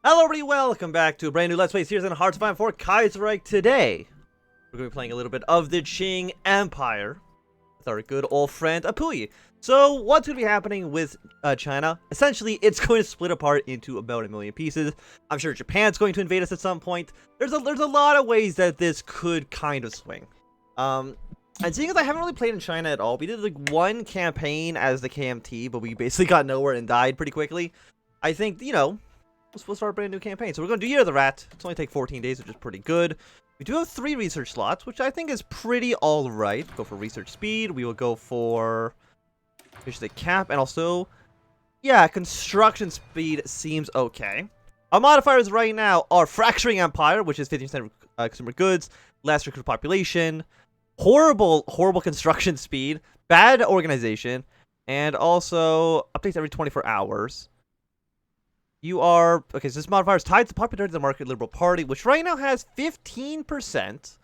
Hello everybody, welcome back to a brand new Let's Play series on Hearts of Iron for Kaiserreich. Today, we're going to be playing a little bit of the Qing Empire with our good old friend HOI4. So, what's going to be happening with China? Essentially, it's going to split apart into about 1,000,000 pieces. I'm sure Japan's going to invade us at some point. There's a lot of ways that this could kind of swing. And seeing as I haven't really played in China at all, we did like one campaign as the KMT, but we basically got nowhere and died pretty quickly. I think, you know, we'll start a brand new campaign. So we're going to do Year of the Rat. It's only take 14 days, which is pretty good. We do have 3 research slots, which I think is pretty alright. Go for research speed. We will go for fish the cap. And also, yeah, construction speed seems okay. Our modifiers right now are Fracturing Empire, which is 50% consumer goods, less recruit population, horrible construction speed, bad organization, and also updates every 24 hours. You are, okay, so this modifier is tied to the popularity of the Market Liberal Party, which right now has 15%,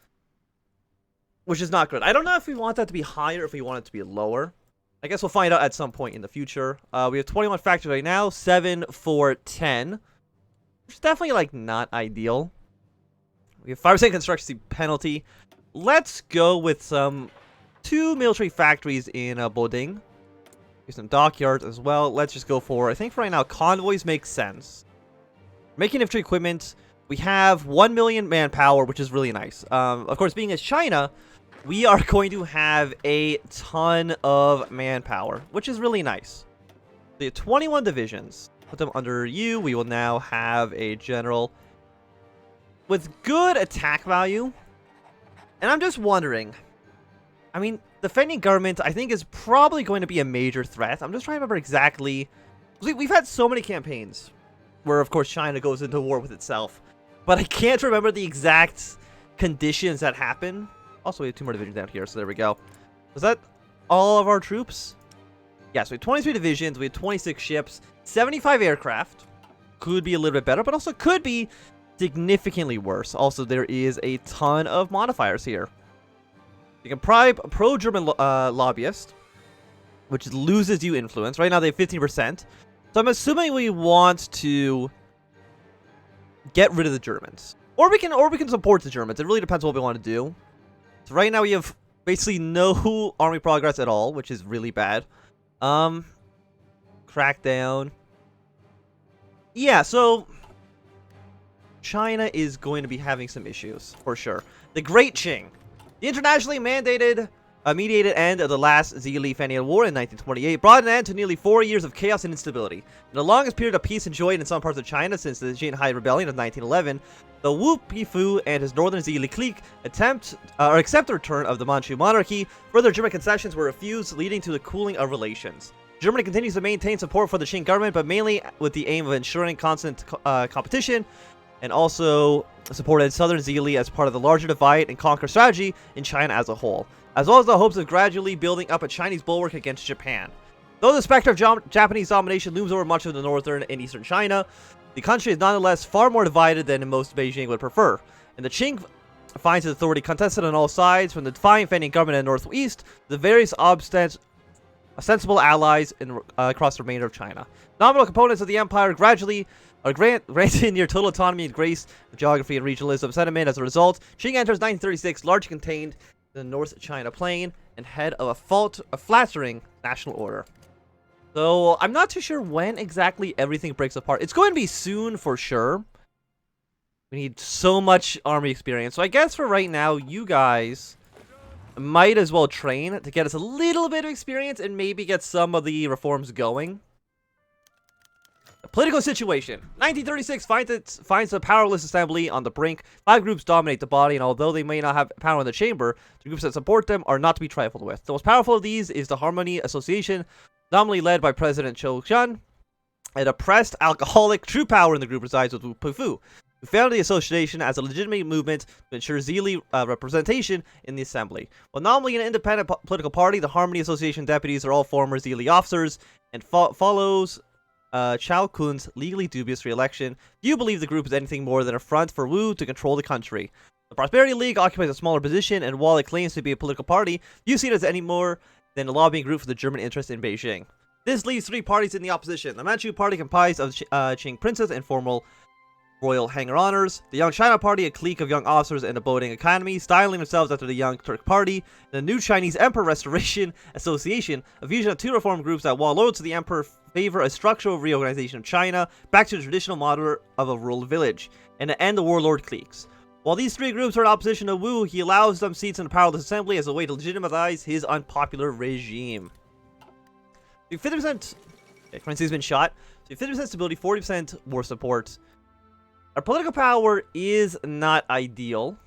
which is not good. I don't know if we want that to be higher or if we want it to be lower. I guess we'll find out at some point in the future. We have 21 factories right now, 7 for 10, which is definitely, like, not ideal. We have 5% construction speed penalty. Let's go with some 2 military factories in Boding. Some dockyards as well. Let's just go for, I think for right now, convoys make sense. Making infantry equipment, we have 1 million manpower, which is really nice. Of course, being as China, we are going to have a ton of manpower, which is really nice. We have 21 divisions. Put them under you. We will now have a general with good attack value. And I'm just wondering, I mean, defending government, I think, is probably going to be a major threat. I'm just trying to remember exactly. We've had so many campaigns where, of course, China goes into war with itself. But I can't remember the exact conditions that happen. Also, we have 2 more divisions down here, so there we go. Was that all of our troops? Yeah, so we have 23 divisions. We have 26 ships, 75 aircraft. Could be a little bit better, but also could be significantly worse. Also, there is a ton of modifiers here. You can bribe a pro-German lobbyist, which loses you influence. Right now they have 15%. So I'm assuming we want to get rid of the Germans. Or we can support the Germans. It really depends what we want to do. So right now we have basically no army progress at all, which is really bad. Crackdown. Yeah, so China is going to be having some issues, for sure. The Great Qing. The internationally mediated end of the last Zili-Fenian War in 1928 brought an end to nearly 4 years of chaos and instability. In the longest period of peace enjoyed in some parts of China since the Jinhai Rebellion of 1911, the Wu Pifu and his northern Zili clique accept the return of the Manchu monarchy. Further German concessions were refused, leading to the cooling of relations. Germany continues to maintain support for the Qing government, but mainly with the aim of ensuring constant competition, and also supported Southern Zili as part of the larger divide and conquer strategy in China as a whole, as well as the hopes of gradually building up a Chinese bulwark against Japan. Though the specter of Japanese domination looms over much of the northern and eastern China, the country is nonetheless far more divided than most Beijing would prefer, and the Qing finds its authority contested on all sides, from the defiant Fenian government in the northeast to the various ostensible allies across the remainder of China. Nominal components of the empire gradually are granted near total autonomy and grace of geography and regionalism sentiment. As a result, Qing enters 1936 largely contained in the North China Plain and head of a flattering national order. So I'm not too sure when exactly everything breaks apart. It's going to be soon for sure. We need so much army experience. So I guess for right now, you guys might as well train to get us a little bit of experience and maybe get some of the reforms going. The political situation. 1936 finds a powerless assembly on the brink. 5 groups dominate the body, and although they may not have power in the chamber, the groups that support them are not to be trifled with. The most powerful of these is the Harmony Association, nominally led by President Zhou Xian. An oppressed, alcoholic, true power in the group resides with Wu Pifu, who founded the association as a legitimate movement to ensure Zili representation in the assembly. While nominally an independent political party, the Harmony Association deputies are all former Zili officers and follows Chao Kun's legally dubious re-election. Few believe the group is anything more than a front for Wu to control the country. The Prosperity League occupies a smaller position, and while it claims to be a political party, few see it as any more than a lobbying group for the German interest in Beijing. This leaves 3 parties in the opposition. The Manchu Party, comprised of Qing princes and former royal hanger-oners, the Young China Party, a clique of young officers in the Boating Academy, styling themselves after the Young Turk Party, the New Chinese Emperor Restoration Association, a fusion of two reform groups that, while loyal to the emperor, favor a structural reorganization of China back to the traditional model of a rural village, and to end the warlord cliques. While these three groups are in opposition to Wu, he allows them seats in the powerless assembly as a way to legitimize his unpopular regime. 50% currency has been shot, so 50% stability, 40% war support. Our political power is not ideal,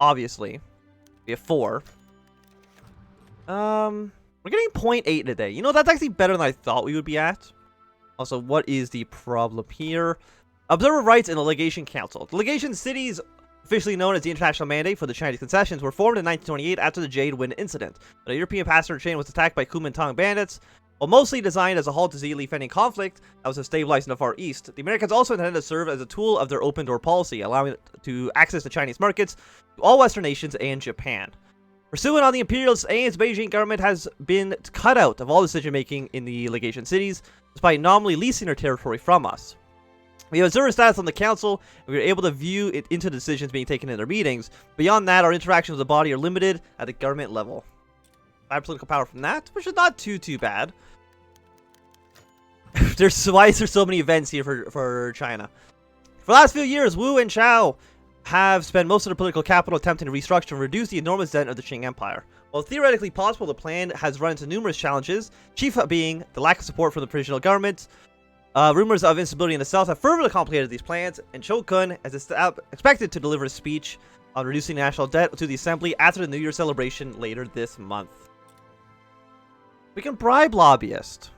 obviously. We have 4. We're getting 0.8 today. You know, that's actually better than I thought we would be at. Also, what is the problem here? Observer rights in the Legation Council. The Legation cities, officially known as the International Mandate for the Chinese Concessions, were formed in 1928 after the Jade Wind Incident. The European passenger train was attacked by Kuomintang bandits. While mostly designed as a halt to the defending conflict that was to stabilize in the Far East, the Americans also intended to serve as a tool of their open door policy, allowing it to access the Chinese markets to all Western nations and Japan. Pursuant on the imperialist aims, the Beijing government has been cut out of all decision-making in the legation cities, despite nominally leasing their territory from us. We have observer status on the council, and we are able to view it into the decisions being taken in their meetings. Beyond that, our interactions with the body are limited at the government level. 5 political power from that, which is not too bad. Why is there so many events here for China? For the last few years, Wu and Chao have spent most of their political capital attempting to restructure and reduce the enormous debt of the Qing Empire. While theoretically possible, the plan has run into numerous challenges, chief being the lack of support from the provisional government. Rumors of instability in the south have further complicated these plans, and Cho Kun is expected to deliver a speech on reducing national debt to the assembly after the New Year celebration later this month. We can bribe lobbyists.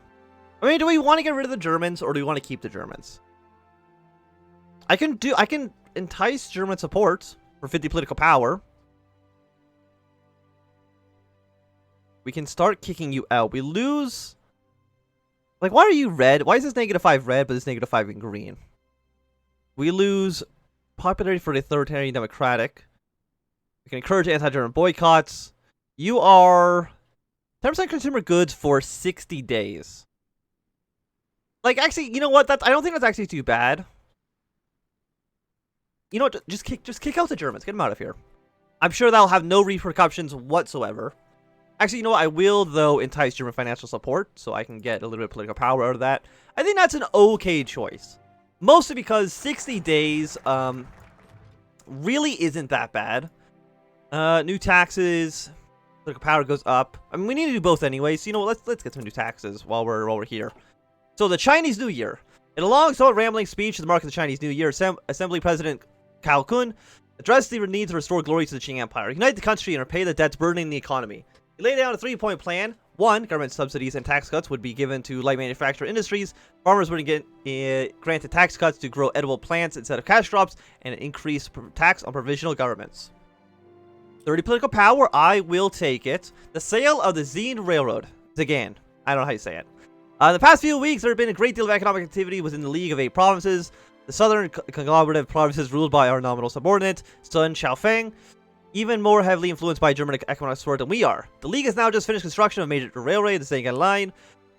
I mean, do we want to get rid of the Germans, or do we want to keep the Germans? I can entice German support for 50 political power. We can start kicking you out. We lose... Like, why are you red? Why is this -5 red, but this -5 in green? We lose popularity for the authoritarian democratic. We can encourage anti-German boycotts. You are 10% consumer goods for 60 days. Like, actually, you know what? I don't think that's actually too bad. You know what? Just kick out the Germans. Get them out of here. I'm sure that'll have no repercussions whatsoever. Actually, you know what? I will, though, entice German financial support, so I can get a little bit of political power out of that. I think that's an okay choice. Mostly because 60 days, really isn't that bad. New taxes, political power goes up. I mean, we need to do both anyway, so you know what? Let's get some new taxes while we're here. So the Chinese New Year. In a long, somewhat rambling speech to the mark of the Chinese New Year, Assembly President Cao Kun addressed the need to restore glory to the Qing Empire, unite the country, and repay the debts burdening the economy. He laid down a 3-point plan. 1. Government subsidies and tax cuts would be given to light manufacturer industries. Farmers would get granted tax cuts to grow edible plants instead of cash crops, and an increased tax on provisional governments. 30 political power. I will take it. The sale of the Zine Railroad. Zagain. I don't know how you say it. In the past few weeks, there have been a great deal of economic activity within the League of 8 provinces. The southern conglomerative provinces ruled by our nominal subordinate, Sun Xiaofeng, even more heavily influenced by German economic support than we are. The League has now just finished construction of a major railway, the Zhejiang Line.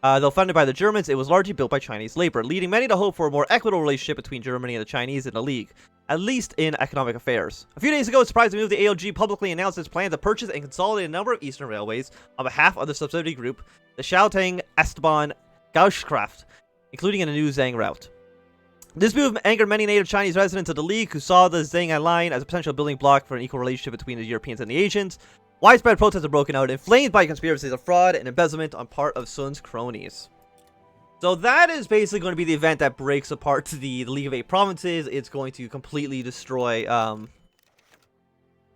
Though funded by the Germans, it was largely built by Chinese labor, leading many to hope for a more equitable relationship between Germany and the Chinese in the League, at least in economic affairs. A few days ago, surprisingly, the ALG publicly announced its plan to purchase and consolidate a number of eastern railways on behalf of the subsidiary group, the Xiaoteng Esteban Gausskraft, including in a new Zhang route. This move angered many native Chinese residents of the League who saw the Zhejiang Line as a potential building block for an equal relationship between the Europeans and the Asians. Widespread protests have broken out, inflamed by conspiracies of fraud and embezzlement on part of Sun's cronies. So that is basically going to be the event that breaks apart the League of 8 provinces. It's going to completely destroy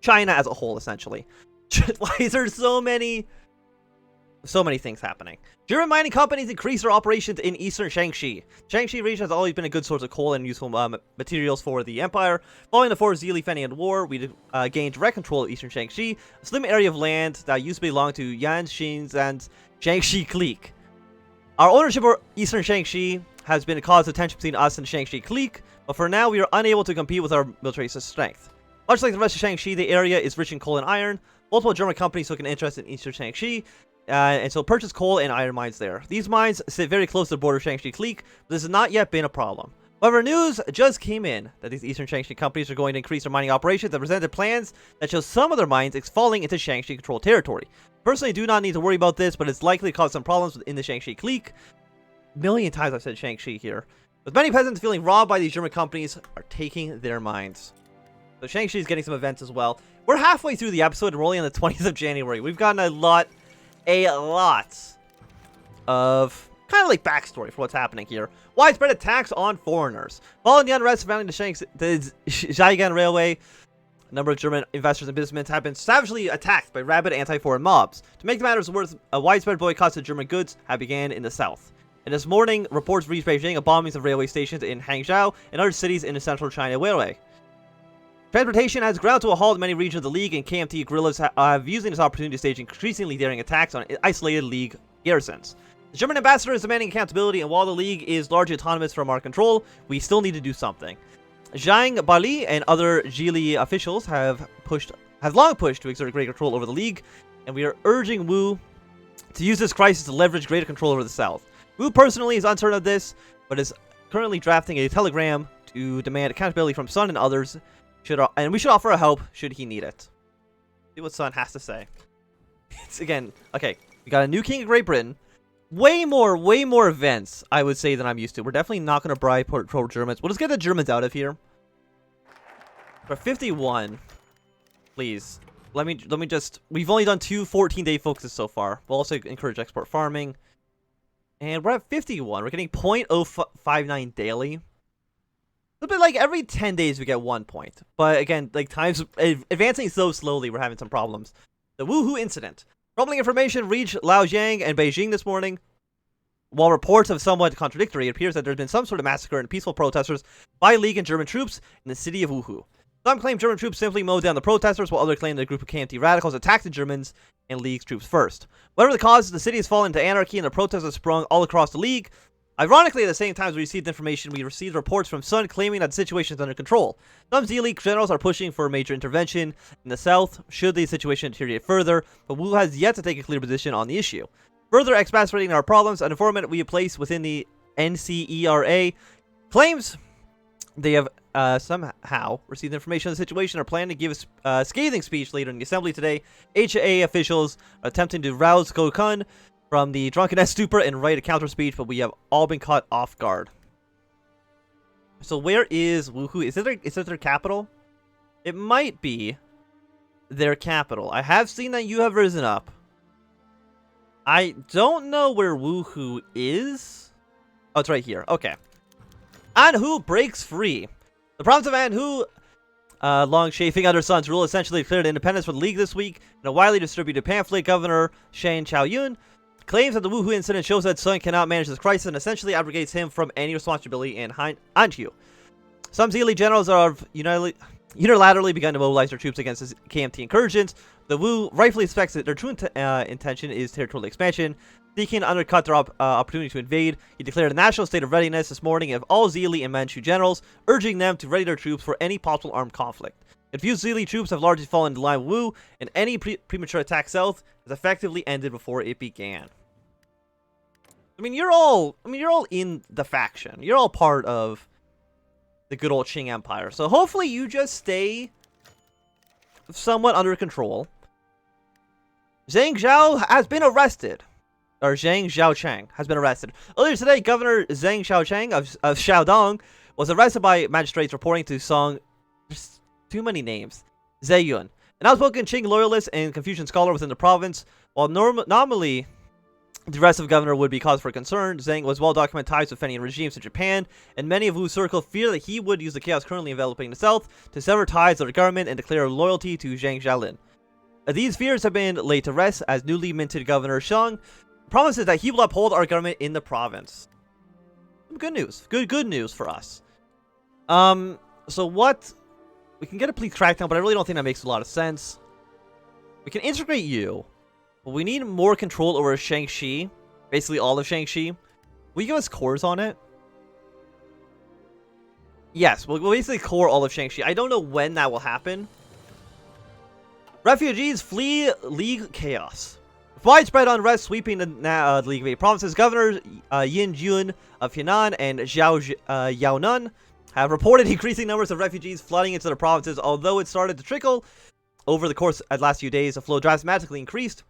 China as a whole, essentially. Why is there so many things happening? German mining companies increased their operations in eastern Shaanxi. Shaanxi region has always been a good source of coal and useful materials for the empire. Following the Fourth Zili Fenian War, we gained direct control of eastern Shaanxi, a slim area of land that used to belong to Yan Xin's and Shaanxi clique. Our ownership of eastern Shaanxi has been a cause of tension between us and the Shaanxi clique, but for now we are unable to compete with our military strength. Much like the rest of Shaanxi, the area is rich in coal and iron. Multiple German companies took an interest in eastern Shaanxi, and so purchased coal and iron mines there. These mines sit very close to the border of Shaanxi clique, but this has not yet been a problem. However, news just came in that these Eastern Shaanxi companies are going to increase their mining operations and presented plans that show some of their mines falling into Shaanxi-controlled territory. Personally, I do not need to worry about this, but it's likely to cause some problems in the Shaanxi clique. A million times I've said Shaanxi here. With many peasants feeling robbed by these German companies are taking their mines. So Shaanxi is getting some events as well. We're halfway through the episode and we're only on the 20th of January. We've gotten a lot of kind of like backstory for what's happening here. Widespread attacks on foreigners. Following the unrest surrounding the Zhejiang Railway, a number of German investors and businessmen have been savagely attacked by rabid anti-foreign mobs. To make matters worse, a widespread boycott of German goods have began in the south. And this morning, reports reached Beijing of bombings of railway stations in Hangzhou and other cities in the central China Railway. Transportation has ground to a halt in many regions of the League, and KMT guerrillas have using this opportunity to stage increasingly daring attacks on isolated League garrisons. The German ambassador is demanding accountability, and while the League is largely autonomous from our control, we still need to do something. Zhang Bali and other Geely officials have long pushed to exert greater control over the League, and we are urging Wu to use this crisis to leverage greater control over the South. Wu personally is uncertain of this, but is currently drafting a telegram to demand accountability from Sun and others, and we should offer help should he need it. See what Sun has to say. It's again, okay, we got a new king of Great Britain. Way more events, I would say, than I'm used to. We're definitely not going to bribe pro-Germans. We'll just get the Germans out of here. For 51, please. Let me just... We've only done 2 14-day focuses so far. We'll also encourage export farming. And we're at 51. We're getting 0.059 daily. A bit like every 10 days we get 1 point. But again, like times... Advancing so slowly, we're having some problems. The Woohoo incident. Troubling information reached Liaojiang and Beijing this morning. While reports are somewhat contradictory, it appears that there's been some sort of massacre and peaceful protesters by League and German troops in the city of Wuhu. Some claim German troops simply mowed down the protesters, while others claim that a group of KMT radicals attacked the Germans and League's troops first. Whatever the cause, the city has fallen into anarchy and the protests have sprung all across the League. Ironically, at the same time as we received information, we received reports from Sun claiming that the situation is under control. Some Z-League generals are pushing for a major intervention in the south should the situation deteriorate further, but Wu has yet to take a clear position on the issue. Further exacerbating our problems, an informant we have placed within the NCERA claims they have somehow received information on the situation and are planning to give a scathing speech later in the assembly today. HA officials are attempting to rouse Go Kun from the drunkenness stupor and write a counter speech, but we have all been caught off guard. So where is Wuhu? Is it their capital? It might be their capital. I have seen that you have risen up. I don't know where Wuhu is. Oh, it's right here. Okay. Anhu breaks free. The province of Anhu, long chafing under Sun's rule, essentially declared independence from the League this week. In a widely distributed pamphlet, Governor Shan Chaoyun claims that the Wuhu incident shows that Sun cannot manage this crisis and essentially abrogates him from any responsibility in Anhu. Some Zili generals have unilaterally begun to mobilize their troops against the KMT incursions. The Wu rightfully suspects that their true intention is territorial expansion, seeking to undercut their opportunity to invade. He declared a national state of readiness this morning of all Zili and Manchu generals, urging them to ready their troops for any possible armed conflict. Confused Zili troops have largely fallen into line with Wu, and any premature attack south has effectively ended before it began. I mean, you're all in the faction. You're all part of the good old Qing Empire. So hopefully you just stay somewhat under control. Zhang Zhao has been arrested. Or Zhang Zhaochang has been arrested. Earlier today, Governor Zhang Zhaochang of Shaodong was arrested by magistrates reporting to Song... There's too many names. Zeyun, an outspoken Qing loyalist and Confucian scholar within the province. While normally the arrest of the governor would be cause for concern, Zhang was well-documented ties with Fenian regimes in Japan, and many of Wu's circle fear that he would use the chaos currently enveloping the south to sever ties with the government and declare loyalty to Zhang Jialin. These fears have been laid to rest as newly minted Governor Shang promises that he will uphold our government in the province. Good news. Good news for us. So what... We can get a police crackdown, but I really don't think that makes a lot of sense. We can integrate you, but we need more control over Shaanxi. Basically all of Shaanxi. Will you give us cores on it? Yes, we'll basically core all of Shaanxi. I don't know when that will happen. Refugees flee League chaos. Widespread unrest sweeping the League of Eight provinces. Governor Yin Jun of Henan and Yaonan have reported increasing numbers of refugees flooding into the provinces. Although it started to trickle over the course of the last few days, the flow dramatically increased,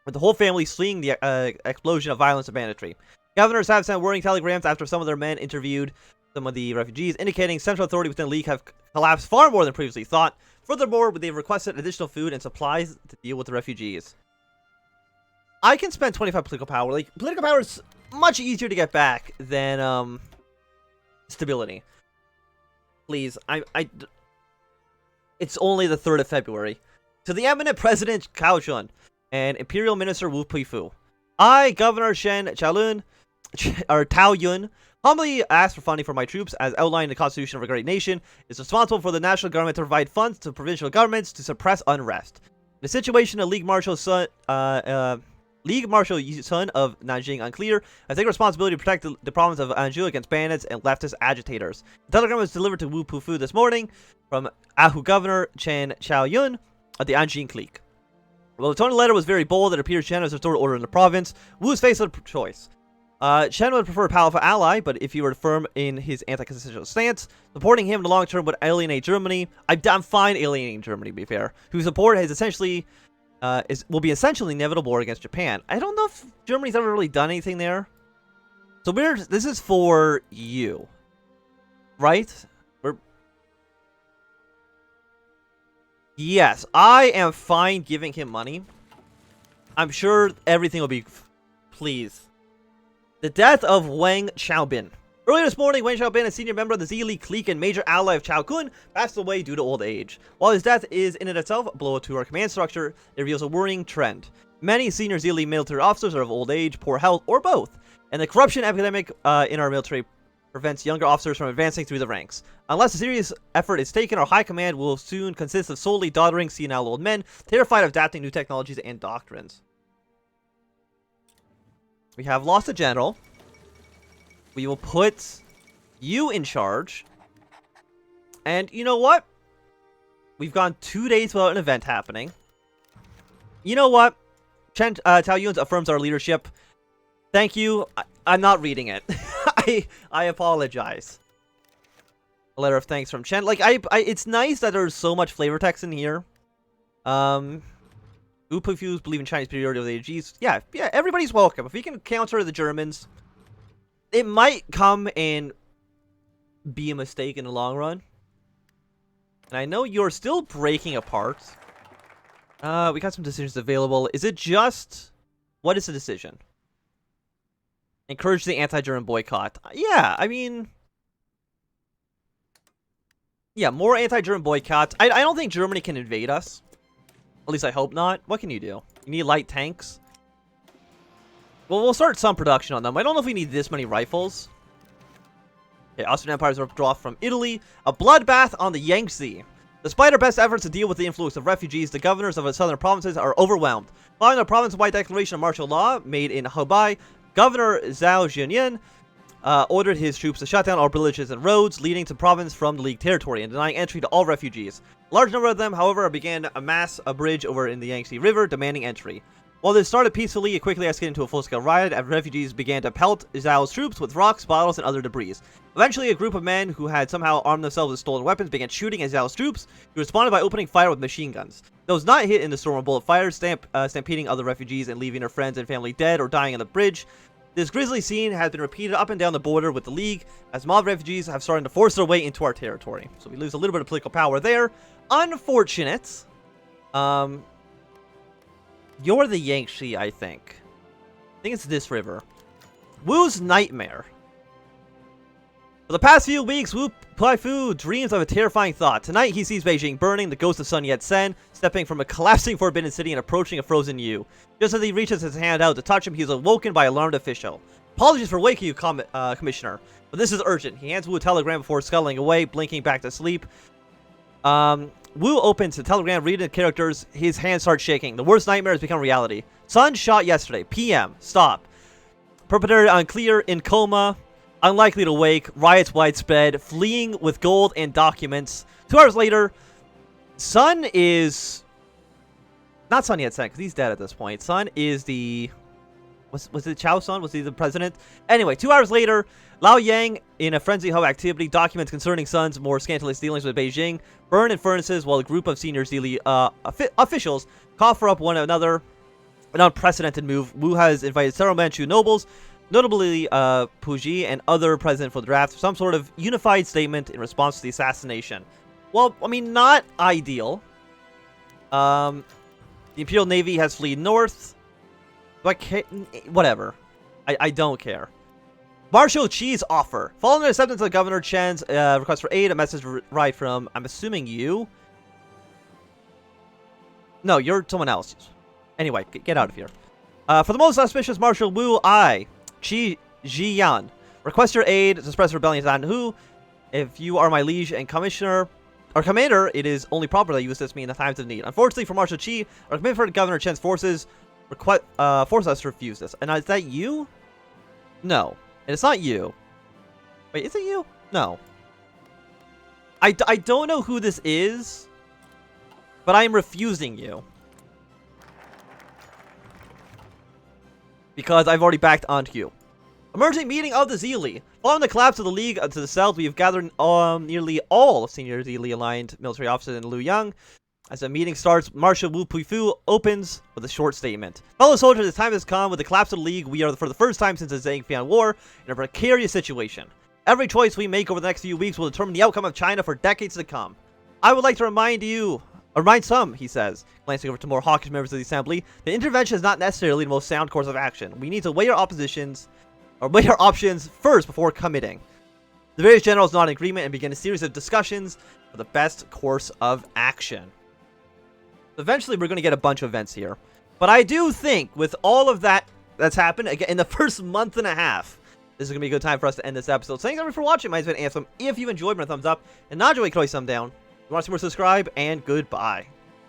with the whole family fleeing the explosion of violence and banditry. Governors have sent worrying telegrams after some of their men interviewed some of the refugees, indicating central authority within the League have collapsed far more than previously thought. Furthermore, they've requested additional food and supplies to deal with the refugees. I can spend 25 political power. Like, political power is much easier to get back than stability. Please, it's only the 3rd of February. To the eminent President Cao Chun and Imperial Minister Wu Puifu, I, Governor Shen Chaolun, or Tao Yun, humbly ask for funding for my troops, as outlined in the Constitution of a great nation, is responsible for the national government to provide funds to provincial governments to suppress unrest. The situation of League Marshal Sun of Nanjing unclear. I take responsibility to protect the province of Anjou against bandits and leftist agitators. The telegram was delivered to Wu Pufu this morning from Ahu Governor Chen Chaoyun of the Anjing clique. While the tone of the letter was very bold, it appears Chen has restored order in the province. Wu is faced with a choice. Chen would prefer a powerful ally, but if he were firm in his anti-constitutional stance, supporting him in the long term would alienate Germany. I'm fine alienating Germany, to be fair, whose support has essentially will be essentially inevitable against Japan. I don't know if Germany's ever really done anything there. So this is for you, right? Yes, I am fine giving him money. I'm sure everything will be... Please. The death of Wang Xiaobin. Earlier this morning, Wang Xiaobin, a senior member of the Z-Li clique and major ally of Cao Kun, passed away due to old age. While his death is in and of itself a blow to our command structure, it reveals a worrying trend. Many senior Z-Li military officers are of old age, poor health, or both, and the corruption epidemic in our military prevents younger officers from advancing through the ranks. Unless a serious effort is taken, our high command will soon consist of solely doddering, senile old men, terrified of adapting new technologies and doctrines. We have lost a general. We will put you in charge. And you know what? We've gone 2 days without an event happening. You know what? Chen Taoyun affirms our leadership. Thank you. I'm not reading it. I apologize. A letter of thanks from Chen. Like, it's nice that there's so much flavor text in here. Upufus believe in Chinese superiority over the AGs. Yeah, everybody's welcome. If we can counter the Germans, it might come and be a mistake in the long run. And I know you're still breaking apart. We got some decisions available. Is it just... What is the decision? Encourage the anti-German boycott. Yeah, I mean... Yeah, more anti-German boycotts. I don't think Germany can invade us. At least I hope not. What can you do? You need light tanks? Well, we'll start some production on them. I don't know if we need this many rifles. Okay, Austrian Empire's withdraw from Italy. A bloodbath on the Yangtze. Despite our best efforts to deal with the influx of refugees, the governors of the southern provinces are overwhelmed. Following the province-wide declaration of martial law made in Hubei, Governor Zhao Jianyan ordered his troops to shut down all villages and roads leading to province from the League territory and denying entry to all refugees. A large number of them, however, began to amass a bridge over in the Yangtze River, demanding entry. While this started peacefully, it quickly escalated into a full-scale riot as refugees began to pelt Zhao's troops with rocks, bottles, and other debris. Eventually, a group of men who had somehow armed themselves with stolen weapons began shooting at Zhao's troops, who responded by opening fire with machine guns. Those not hit in the storm of bullet fire, stampeding other refugees and leaving their friends and family dead or dying on the bridge. This grisly scene has been repeated up and down the border with the League, as mob refugees have started to force their way into our territory. So we lose a little bit of political power there. Unfortunate. You're the Yangtze, I think. I think it's this river. Wu's nightmare. For the past few weeks, Wu Paifu dreams of a terrifying thought. Tonight, he sees Beijing burning, the ghost of Sun Yat-sen stepping from a collapsing forbidden city and approaching a frozen Yu. Just as he reaches his hand out to touch him, he is awoken by an alarmed official. Apologies for waking you, Commissioner, but this is urgent. He hands Wu a telegram before scuttling away, blinking back to sleep. Wu opens the telegram, reading the characters. His hands start shaking. The worst nightmare has become reality. Sun shot yesterday. PM. Stop. Perpetrator unclear. In coma. Unlikely to wake. Riots widespread. Fleeing with gold and documents. 2 hours later, Sun is Not Sun Yat-sen, because he's dead at this point. Sun is the... Was it Chao Sun? Was he the president? Anyway, 2 hours later, Lao Yang, in a frenzy of activity, documents concerning Sun's more scandalous dealings with Beijing, burn in furnaces while a group of senior Zili officials cough up one another. An unprecedented move. Wu has invited several Manchu nobles, notably Puji and other president for the draft, some sort of unified statement in response to the assassination. Well, I mean, not ideal. The Imperial Navy has fled north. Do I care? Whatever. I don't care. Marshal Qi's offer. Following the acceptance of Governor Chen's request for aid, a message arrived from, I'm assuming you? No, you're someone else. Anyway, get out of here. For the most auspicious Marshal Wu, I, Qi Jiyan, request your aid to suppress rebellion in Anhu. If you are my liege and commissioner, or commander, it is only proper that you assist me in the times of need. Unfortunately for Marshal Qi, our commitment for Governor Chen's forces force us to refuse this. And is that you? No. It's not you. Wait, is it you? No. I don't know who this is, but I am refusing you. Because I've already backed onto you. Emerging meeting of the Zili. Following the collapse of the League to the south, we have gathered nearly all senior Zili-aligned military officers in Luoyang. As the meeting starts, Marshal Wu Puifu opens with a short statement. Fellow soldiers, the time has come. With the collapse of the League, we are, for the first time since the Zhang-Fian War, in a precarious situation. Every choice we make over the next few weeks will determine the outcome of China for decades to come. I would like to remind some, he says, glancing over to more hawkish members of the assembly, that intervention is not necessarily the most sound course of action. We need to weigh our options first before committing. The various generals nod in agreement and begin a series of discussions for the best course of action. Eventually, we're going to get a bunch of events here. But I do think, with all of that's happened, again, in the first month and a half, this is going to be a good time for us to end this episode. Thanks everyone for watching. My name's been Anthem. If you enjoyed, give me a thumbs up. And not enjoy, thumb down. If you want to see more, subscribe, and goodbye.